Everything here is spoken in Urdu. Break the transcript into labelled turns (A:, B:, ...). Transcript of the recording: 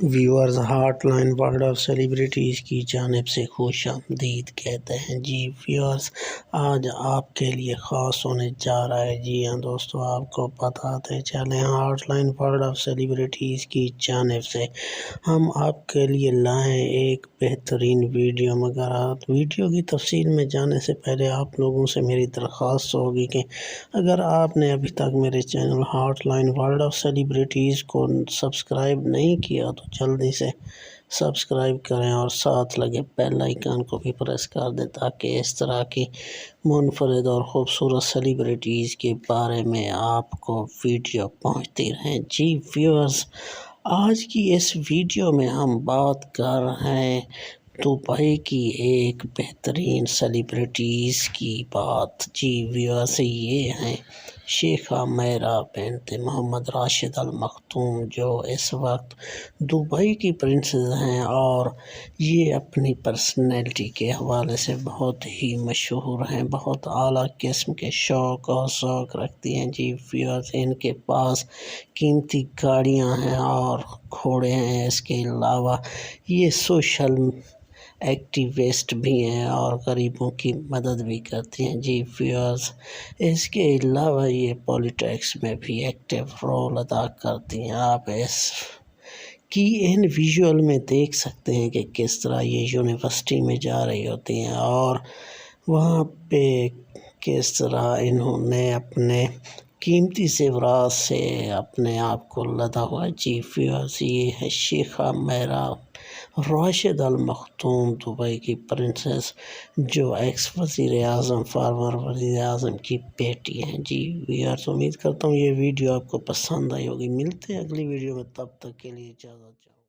A: Viewers heart line world of celebrities کی جانب سے خوش آمدید کہتے ہیں۔ جی ویورز، آج آپ کے لیے خاص ہونے جا رہا ہے۔ جی ہاں دوستو، آپ کو بتاتے چلیں، heart line world of celebrities کی جانب سے ہم آپ کے لیے لائیں ایک بہترین ویڈیو۔ مگر آپ ویڈیو کی تفصیل میں جانے سے پہلے آپ لوگوں سے میری درخواست ہوگی کہ اگر آپ نے ابھی تک میرے channel heart line world of celebrities کو سبسکرائب نہیں کیا تو جلدی سے سبسکرائب کریں اور ساتھ لگے بیل آئیکن کو بھی پریس کر دیں تاکہ اس طرح کی منفرد اور خوبصورت سیلیبریٹیز کے بارے میں آپ کو ویڈیو پہنچتی رہیں۔ جی ویورز، آج کی اس ویڈیو میں ہم بات کر رہے ہیں دبئی کی ایک بہترین سیلیبریٹیز کی بات۔ جی ویورز، یہ ہیں شیخہ میرا بنت محمد راشد المختوم، جو اس وقت دبئی کی پرنسس ہیں اور یہ اپنی پرسنالٹی کے حوالے سے بہت ہی مشہور ہیں، بہت اعلیٰ قسم کے شوق اور ذوق رکھتی ہیں۔ جی ویورز، ان کے پاس قیمتی گاڑیاں ہیں اور گھوڑے ہیں۔ اس کے علاوہ یہ سوشل ایکٹیوسٹ بھی ہیں اور غریبوں کی مدد بھی کرتی ہیں۔ جی ویورز، اس کے علاوہ یہ پولیٹکس میں بھی ایکٹیو رول ادا کرتی ہیں۔ آپ اس کی ان ویژول میں دیکھ سکتے ہیں کہ کس طرح یہ یونیورسٹی میں جا رہی ہوتی ہیں اور وہاں پہ کس طرح انہوں نے اپنے قیمتی زیورات سے اپنے آپ کو لدا ہوا ہے۔ جی ویورز، یہ ہے شیخہ میرا راشد المختوم، دبئی کی پرنسس، جو ایکس وزیر اعظم، فارمر وزیر اعظم کی بیٹی ہیں۔ جی ویورز، امید کرتا ہوں یہ ویڈیو آپ کو پسند آئی ہوگی۔ ملتے ہیں اگلی ویڈیو میں، تب تک کے لیے اجازت چاہوں۔